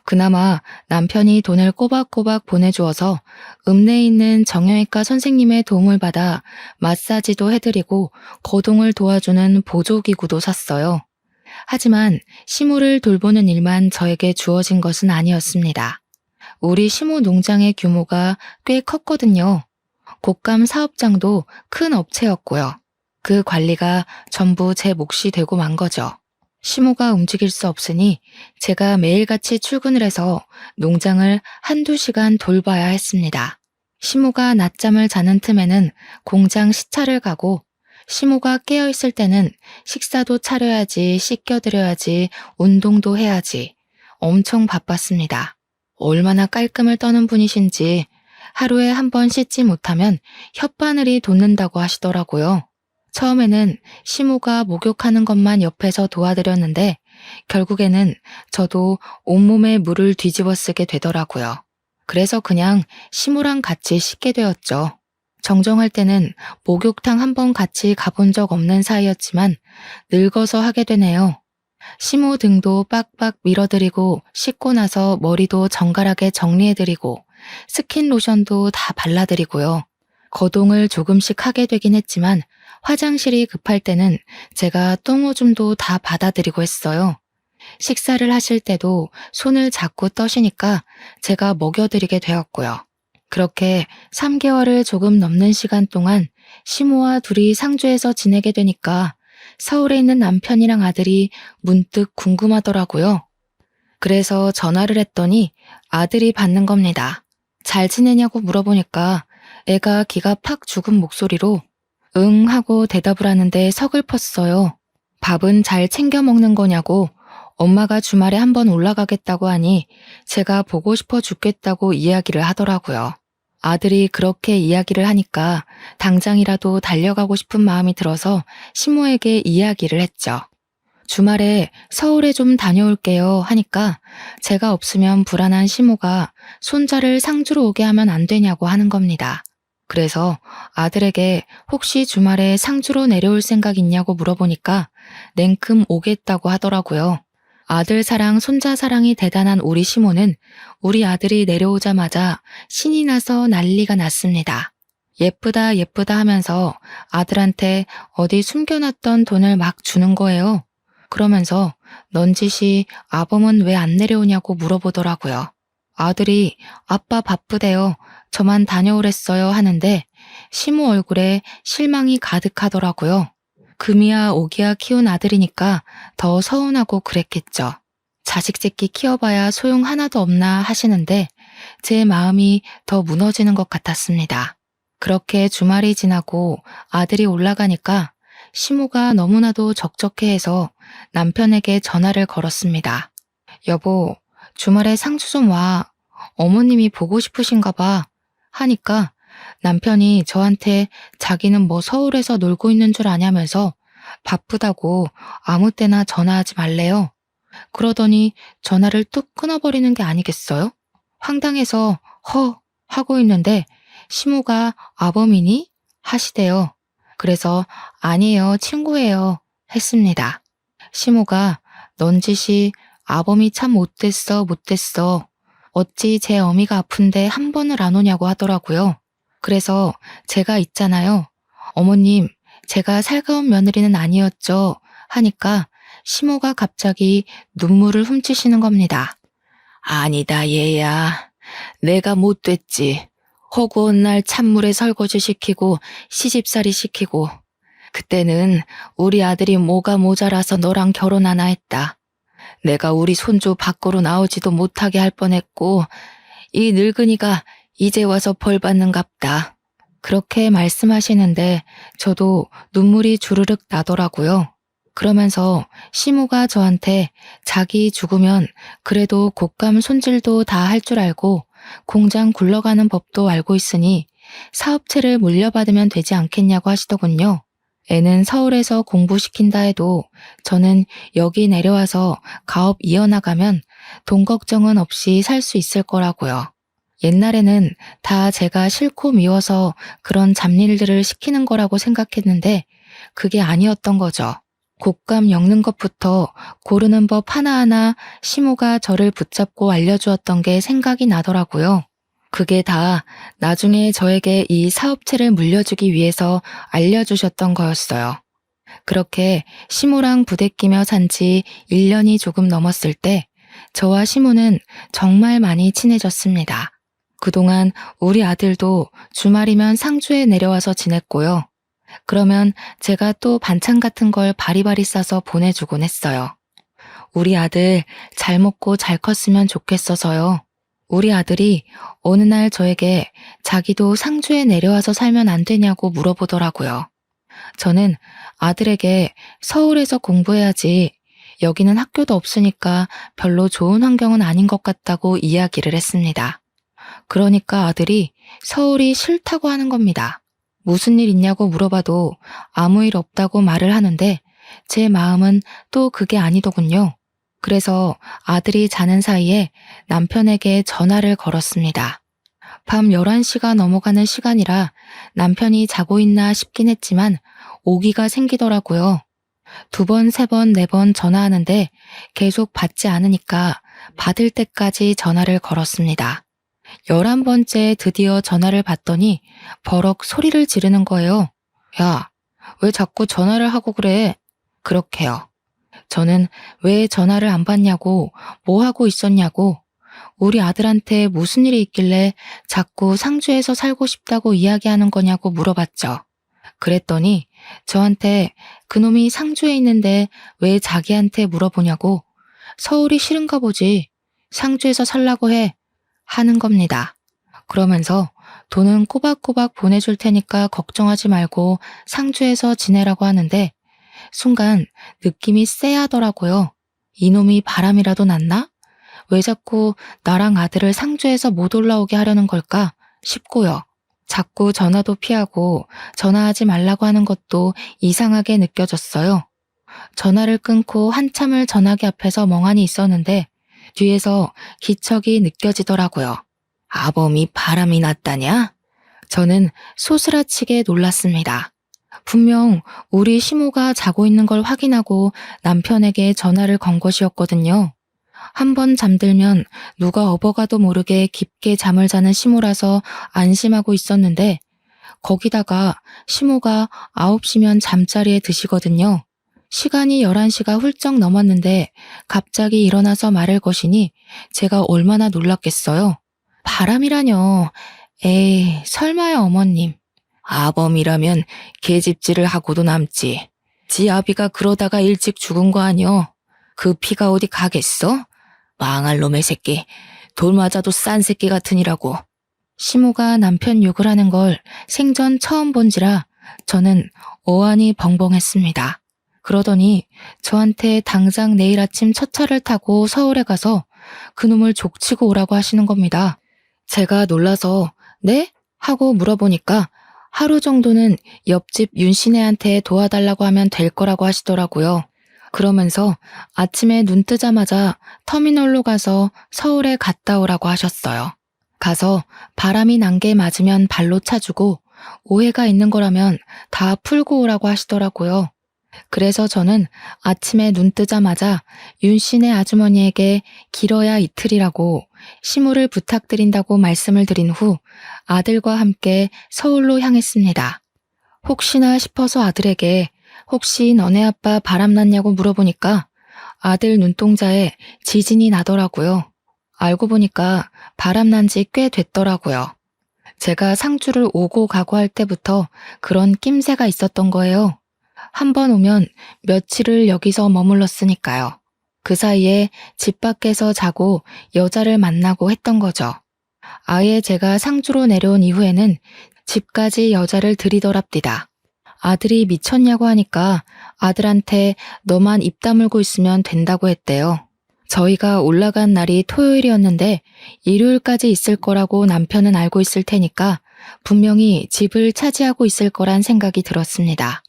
그나마 남편이 돈을 꼬박꼬박 보내주어서 읍내에 있는 정형외과 선생님의 도움을 받아 마사지도 해드리고 거동을 도와주는 보조기구도 샀어요. 하지만 시모를 돌보는 일만 저에게 주어진 것은 아니었습니다. 우리 시모 농장의 규모가 꽤 컸거든요. 곶감 사업장도 큰 업체였고요. 그 관리가 전부 제 몫이 되고 만 거죠. 시모가 움직일 수 없으니 제가 매일같이 출근을 해서 농장을 한두 시간 돌봐야 했습니다. 시모가 낮잠을 자는 틈에는 공장 시차를 가고 시모가 깨어있을 때는 식사도 차려야지, 씻겨드려야지, 운동도 해야지. 엄청 바빴습니다. 얼마나 깔끔을 떠는 분이신지 하루에 한 번 씻지 못하면 혓바늘이 돋는다고 하시더라고요. 처음에는 시모가 목욕하는 것만 옆에서 도와드렸는데 결국에는 저도 온몸에 물을 뒤집어 쓰게 되더라고요. 그래서 그냥 시모랑 같이 씻게 되었죠. 정정할 때는 목욕탕 한 번 같이 가본 적 없는 사이였지만 늙어서 하게 되네요. 시모 등도 빡빡 밀어드리고 씻고 나서 머리도 정갈하게 정리해드리고 스킨 로션도 다 발라드리고요. 거동을 조금씩 하게 되긴 했지만 화장실이 급할 때는 제가 똥오줌도 다 받아드리고 했어요. 식사를 하실 때도 손을 자꾸 떠시니까 제가 먹여드리게 되었고요. 그렇게 3개월을 조금 넘는 시간 동안 시모와 둘이 상주에서 지내게 되니까 서울에 있는 남편이랑 아들이 문득 궁금하더라고요. 그래서 전화를 했더니 아들이 받는 겁니다. 잘 지내냐고 물어보니까 애가 기가 팍 죽은 목소리로 응 하고 대답을 하는데 서글펐어요. 밥은 잘 챙겨 먹는 거냐고 엄마가 주말에 한번 올라가겠다고 하니 제가 보고 싶어 죽겠다고 이야기를 하더라고요. 아들이 그렇게 이야기를 하니까 당장이라도 달려가고 싶은 마음이 들어서 시모에게 이야기를 했죠. 주말에 서울에 좀 다녀올게요 하니까 제가 없으면 불안한 시모가 손자를 상주로 오게 하면 안 되냐고 하는 겁니다. 그래서 아들에게 혹시 주말에 상주로 내려올 생각 있냐고 물어보니까 냉큼 오겠다고 하더라고요. 아들 사랑, 손자 사랑이 대단한 우리 시모는 우리 아들이 내려오자마자 신이 나서 난리가 났습니다. 예쁘다 예쁘다 하면서 아들한테 어디 숨겨놨던 돈을 막 주는 거예요. 그러면서 넌지시 아범은 왜 안 내려오냐고 물어보더라고요. 아들이 아빠 바쁘대요. 저만 다녀오랬어요 하는데 시모 얼굴에 실망이 가득하더라고요. 금이야 오기야 키운 아들이니까 더 서운하고 그랬겠죠. 자식 새끼 키워봐야 소용 하나도 없나 하시는데 제 마음이 더 무너지는 것 같았습니다. 그렇게 주말이 지나고 아들이 올라가니까 시모가 너무나도 적적해해서 남편에게 전화를 걸었습니다. 여보, 주말에 상주 좀 와. 어머님이 보고 싶으신가 봐. 하니까 남편이 저한테 자기는 뭐 서울에서 놀고 있는 줄 아냐면서 바쁘다고 아무 때나 전화하지 말래요. 그러더니 전화를 뚝 끊어버리는 게 아니겠어요? 황당해서 허 하고 있는데 시모가 아범이니? 하시대요. 그래서 아니에요, 친구예요 했습니다. 시모가 넌지시 아범이 참 못됐어 못됐어. 어찌 제 어미가 아픈데 한 번을 안 오냐고 하더라고요. 그래서 제가 있잖아요. 어머님, 제가 살가운 며느리는 아니었죠. 하니까 시모가 갑자기 눈물을 훔치시는 겁니다. 아니다, 얘야. 내가 못됐지. 허구한 날 찬물에 설거지 시키고 시집살이 시키고 그때는 우리 아들이 뭐가 모자라서 너랑 결혼하나 했다. 내가 우리 손주 밖으로 나오지도 못하게 할 뻔했고 이 늙은이가 이제 와서 벌 받는갑다. 그렇게 말씀하시는데 저도 눈물이 주르륵 나더라고요. 그러면서 시모가 저한테 자기 죽으면 그래도 곶감 손질도 다 할 줄 알고 공장 굴러가는 법도 알고 있으니 사업체를 물려받으면 되지 않겠냐고 하시더군요. 애는 서울에서 공부시킨다 해도 저는 여기 내려와서 가업 이어나가면 돈 걱정은 없이 살 수 있을 거라고요. 옛날에는 다 제가 싫고 미워서 그런 잡일들을 시키는 거라고 생각했는데 그게 아니었던 거죠. 곶감 엮는 것부터 고르는 법 하나하나 시모가 저를 붙잡고 알려주었던 게 생각이 나더라고요. 그게 다 나중에 저에게 이 사업체를 물려주기 위해서 알려주셨던 거였어요. 그렇게 시모랑 부대끼며 산 지 1년이 조금 넘었을 때 저와 시모는 정말 많이 친해졌습니다. 그동안 우리 아들도 주말이면 상주에 내려와서 지냈고요. 그러면 제가 또 반찬 같은 걸 바리바리 싸서 보내주곤 했어요. 우리 아들 잘 먹고 잘 컸으면 좋겠어서요. 우리 아들이 어느 날 저에게 자기도 상주에 내려와서 살면 안 되냐고 물어보더라고요. 저는 아들에게 서울에서 공부해야지. 여기는 학교도 없으니까 별로 좋은 환경은 아닌 것 같다고 이야기를 했습니다. 그러니까 아들이 서울이 싫다고 하는 겁니다. 무슨 일 있냐고 물어봐도 아무 일 없다고 말을 하는데 제 마음은 또 그게 아니더군요. 그래서 아들이 자는 사이에 남편에게 전화를 걸었습니다. 밤 11시가 넘어가는 시간이라 남편이 자고 있나 싶긴 했지만 오기가 생기더라고요. 2번, 3번, 4번 전화하는데 계속 받지 않으니까 받을 때까지 전화를 걸었습니다. 11번째 드디어 전화를 받더니 버럭 소리를 지르는 거예요. 야, 왜 자꾸 전화를 하고 그래? 그렇게요. 저는 왜 전화를 안 받냐고, 뭐 하고 있었냐고, 우리 아들한테 무슨 일이 있길래 자꾸 상주에서 살고 싶다고 이야기하는 거냐고 물어봤죠. 그랬더니 저한테 그놈이 상주에 있는데 왜 자기한테 물어보냐고, 서울이 싫은가 보지, 상주에서 살라고 해, 하는 겁니다. 그러면서 돈은 꼬박꼬박 보내줄 테니까 걱정하지 말고 상주에서 지내라고 하는데 순간 느낌이 쎄하더라고요. 이놈이 바람이라도 났나? 왜 자꾸 나랑 아들을 상주에서 못 올라오게 하려는 걸까 싶고요. 자꾸 전화도 피하고 전화하지 말라고 하는 것도 이상하게 느껴졌어요. 전화를 끊고 한참을 전화기 앞에서 멍하니 있었는데 뒤에서 기척이 느껴지더라고요. 아범이 바람이 났다냐? 저는 소스라치게 놀랐습니다. 분명 우리 시모가 자고 있는 걸 확인하고 남편에게 전화를 건 것이었거든요. 한 번 잠들면 누가 업어가도 모르게 깊게 잠을 자는 시모라서 안심하고 있었는데 거기다가 시모가 9시면 잠자리에 드시거든요. 시간이 11시가 훌쩍 넘었는데 갑자기 일어나서 말을 거시니 제가 얼마나 놀랐겠어요. 바람이라뇨. 에이, 설마요 어머님. 아범이라면 계집질을 하고도 남지. 지 아비가 그러다가 일찍 죽은 거 아니여. 그 피가 어디 가겠어? 망할 놈의 새끼. 돌 맞아도 싼 새끼 같으니라고. 시모가 남편 욕을 하는 걸 생전 처음 본지라 저는 어안이 벙벙했습니다. 그러더니 저한테 당장 내일 아침 첫 차를 타고 서울에 가서 그놈을 족치고 오라고 하시는 겁니다. 제가 놀라서 네? 하고 물어보니까 하루 정도는 옆집 윤씨네한테 도와달라고 하면 될 거라고 하시더라고요. 그러면서 아침에 눈 뜨자마자 터미널로 가서 서울에 갔다 오라고 하셨어요. 가서 바람이 난 게 맞으면 발로 차주고 오해가 있는 거라면 다 풀고 오라고 하시더라고요. 그래서 저는 아침에 눈 뜨자마자 윤씨네 아주머니에게 길어야 이틀이라고 시무를 부탁드린다고 말씀을 드린 후 아들과 함께 서울로 향했습니다. 혹시나 싶어서 아들에게 혹시 너네 아빠 바람났냐고 물어보니까 아들 눈동자에 지진이 나더라고요. 알고 보니까 바람난 지 꽤 됐더라고요. 제가 상주를 오고 가고 할 때부터 그런 낌새가 있었던 거예요. 한 번 오면 며칠을 여기서 머물렀으니까요. 그 사이에 집 밖에서 자고 여자를 만나고 했던 거죠. 아예 제가 상주로 내려온 이후에는 집까지 여자를 들이더랍디다. 아들이 미쳤냐고 하니까 아들한테 너만 입 다물고 있으면 된다고 했대요. 저희가 올라간 날이 토요일이었는데 일요일까지 있을 거라고 남편은 알고 있을 테니까 분명히 집을 차지하고 있을 거란 생각이 들었습니다.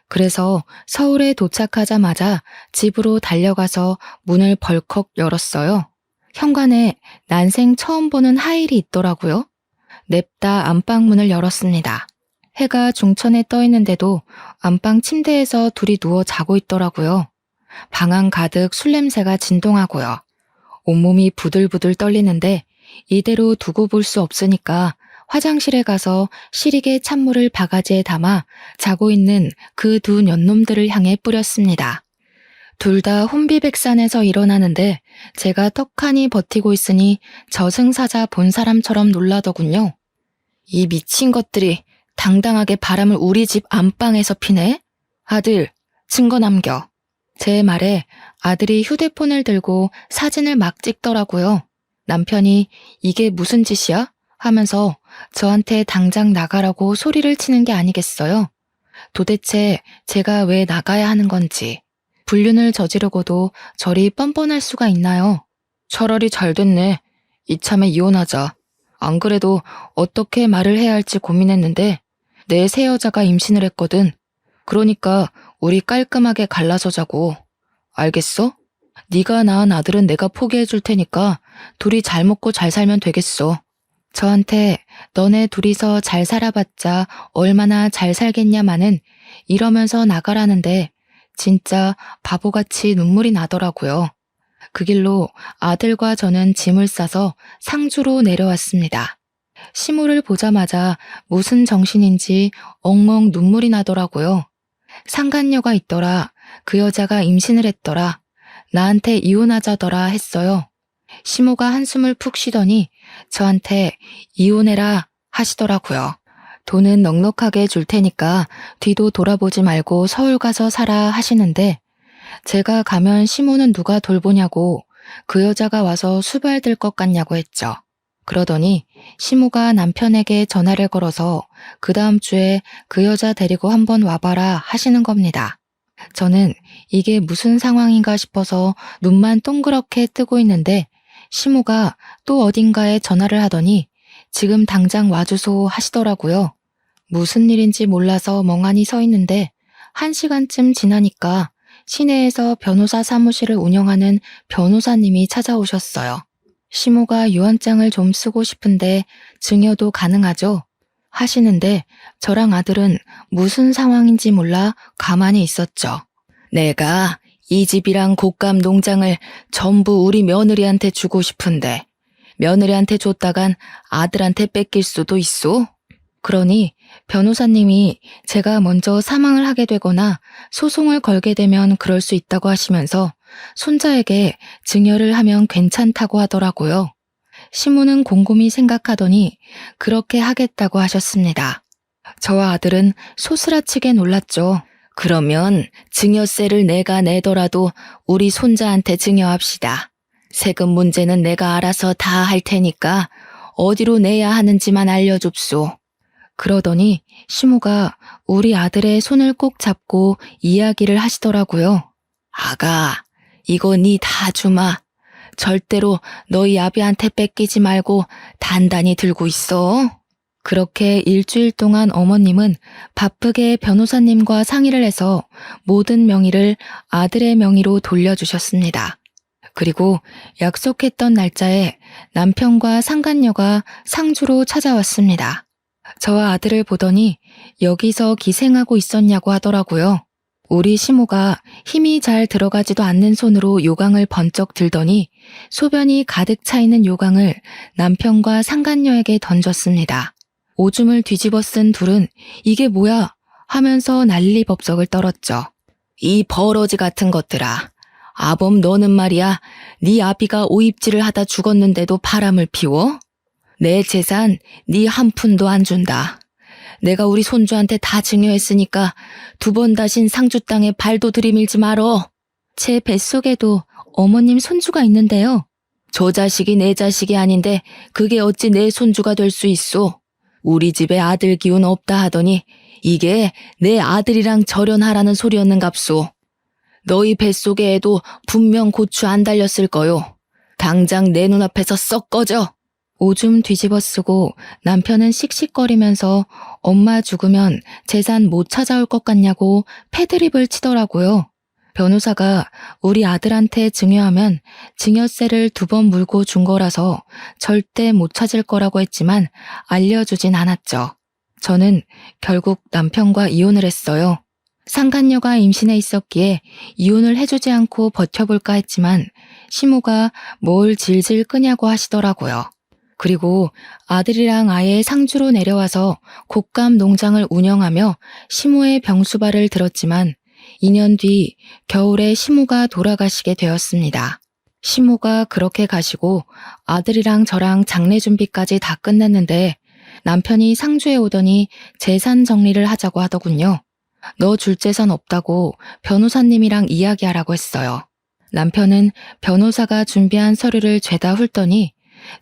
그래서 서울에 도착하자마자 집으로 달려가서 문을 벌컥 열었어요. 현관에 난생 처음 보는 하일이 있더라고요. 냅다 안방 문을 열었습니다. 해가 중천에 떠 있는데도 안방 침대에서 둘이 누워 자고 있더라고요. 방안 가득 술 냄새가 진동하고요. 온몸이 부들부들 떨리는데 이대로 두고 볼 수 없으니까 화장실에 가서 시리게 찬물을 바가지에 담아 자고 있는 그 두 년놈들을 향해 뿌렸습니다. 둘 다 혼비백산에서 일어나는데 제가 떡하니 버티고 있으니 저승사자 본 사람처럼 놀라더군요. 이 미친 것들이 당당하게 바람을 우리 집 안방에서 피네? 아들, 증거 남겨. 제 말에 아들이 휴대폰을 들고 사진을 막 찍더라고요. 남편이 이게 무슨 짓이야? 하면서 저한테 당장 나가라고 소리를 치는 게 아니겠어요? 도대체 제가 왜 나가야 하는 건지, 불륜을 저지르고도 저리 뻔뻔할 수가 있나요? 차라리 잘 됐네. 이참에 이혼하자. 안 그래도 어떻게 말을 해야 할지 고민했는데 내 새 여자가 임신을 했거든. 그러니까 우리 깔끔하게 갈라서 자고. 알겠어? 네가 낳은 아들은 내가 포기해 줄 테니까 둘이 잘 먹고 잘 살면 되겠어. 저한테 너네 둘이서 잘 살아봤자 얼마나 잘 살겠냐마는 이러면서 나가라는데 진짜 바보같이 눈물이 나더라고요. 그 길로 아들과 저는 짐을 싸서 상주로 내려왔습니다. 시모를 보자마자 무슨 정신인지 엉엉 눈물이 나더라고요. 상간녀가 있더라. 그 여자가 임신을 했더라. 나한테 이혼하자더라 했어요. 시모가 한숨을 푹 쉬더니 저한테 이혼해라 하시더라고요. 돈은 넉넉하게 줄 테니까 뒤도 돌아보지 말고 서울 가서 살아 하시는데 제가 가면 시모는 누가 돌보냐고 그 여자가 와서 수발될 것 같냐고 했죠. 그러더니 시모가 남편에게 전화를 걸어서 그 다음 주에 그 여자 데리고 한번 와봐라 하시는 겁니다. 저는 이게 무슨 상황인가 싶어서 눈만 동그랗게 뜨고 있는데 시모가 또 어딘가에 전화를 하더니 지금 당장 와주소 하시더라고요. 무슨 일인지 몰라서 멍하니 서 있는데 1시간쯤 지나니까 시내에서 변호사 사무실을 운영하는 변호사님이 찾아오셨어요. 시모가 유언장을 좀 쓰고 싶은데 증여도 가능하죠? 하시는데 저랑 아들은 무슨 상황인지 몰라 가만히 있었죠. 내가 이 집이랑 곡감 농장을 전부 우리 며느리한테 주고 싶은데 며느리한테 줬다간 아들한테 뺏길 수도 있소? 그러니 변호사님이 제가 먼저 사망을 하게 되거나 소송을 걸게 되면 그럴 수 있다고 하시면서 손자에게 증여를 하면 괜찮다고 하더라고요. 시모는 곰곰이 생각하더니 그렇게 하겠다고 하셨습니다. 저와 아들은 소스라치게 놀랐죠. 그러면 증여세를 내가 내더라도 우리 손자한테 증여합시다. 세금 문제는 내가 알아서 다 할 테니까 어디로 내야 하는지만 알려줍소. 그러더니 시모가 우리 아들의 손을 꼭 잡고 이야기를 하시더라고요. 아가, 이거 니 다 주마. 절대로 너희 아비한테 뺏기지 말고 단단히 들고 있어. 그렇게 일주일 동안 어머님은 바쁘게 변호사님과 상의를 해서 모든 명의를 아들의 명의로 돌려주셨습니다. 그리고 약속했던 날짜에 남편과 상간녀가 상주로 찾아왔습니다. 저와 아들을 보더니 여기서 기생하고 있었냐고 하더라고요. 우리 시모가 힘이 잘 들어가지도 않는 손으로 요강을 번쩍 들더니 소변이 가득 차 있는 요강을 남편과 상간녀에게 던졌습니다. 오줌을 뒤집어 쓴 둘은 이게 뭐야 하면서 난리법석을 떨었죠. 이 버러지 같은 것들아. 아범 너는 말이야. 네 아비가 오입질을 하다 죽었는데도 바람을 피워? 내 재산 네 한 푼도 안 준다. 내가 우리 손주한테 다 증여했으니까 2번 다신 상주 땅에 발도 들이밀지 말어. 제 뱃속에도 어머님 손주가 있는데요. 저 자식이 내 자식이 아닌데 그게 어찌 내 손주가 될 수 있소. 우리 집에 아들 기운 없다 하더니 이게 내 아들이랑 절연하라는 소리였는갑소. 너희 뱃속에 애도 분명 고추 안 달렸을 거요. 당장 내 눈앞에서 썩 꺼져. 오줌 뒤집어 쓰고 남편은 씩씩거리면서 엄마 죽으면 재산 못 찾아올 것 같냐고 패드립을 치더라고요. 변호사가 우리 아들한테 증여하면 증여세를 2번 물고 준 거라서 절대 못 찾을 거라고 했지만 알려주진 않았죠. 저는 결국 남편과 이혼을 했어요. 상간녀가 임신해 있었기에 이혼을 해주지 않고 버텨볼까 했지만 시모가 뭘 질질 끄냐고 하시더라고요. 그리고 아들이랑 아예 상주로 내려와서 곶감 농장을 운영하며 시모의 병수발을 들었지만 2년 뒤 겨울에 시모가 돌아가시게 되었습니다. 시모가 그렇게 가시고 아들이랑 저랑 장례 준비까지 다 끝났는데 남편이 상주에 오더니 재산 정리를 하자고 하더군요. 너 줄 재산 없다고 변호사님이랑 이야기하라고 했어요. 남편은 변호사가 준비한 서류를 죄다 훑더니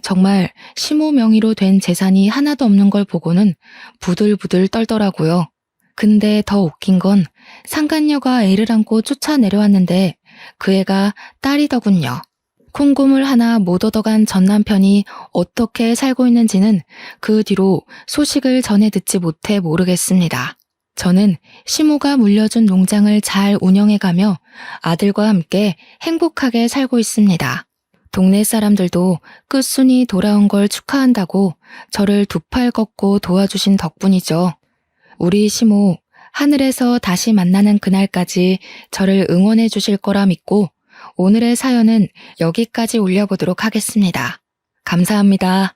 정말 시모 명의로 된 재산이 하나도 없는 걸 보고는 부들부들 떨더라고요. 근데 더 웃긴 건 상간녀가 애를 안고 쫓아 내려왔는데 그 애가 딸이더군요. 콩고물 하나 못 얻어간 전 남편이 어떻게 살고 있는지는 그 뒤로 소식을 전해 듣지 못해 모르겠습니다. 저는 시모가 물려준 농장을 잘 운영해가며 아들과 함께 행복하게 살고 있습니다. 동네 사람들도 끝순이 돌아온 걸 축하한다고 저를 2팔 걷고 도와주신 덕분이죠. 우리 시모 하늘에서 다시 만나는 그날까지 저를 응원해 주실 거라 믿고 오늘의 사연은 여기까지 올려보도록 하겠습니다. 감사합니다.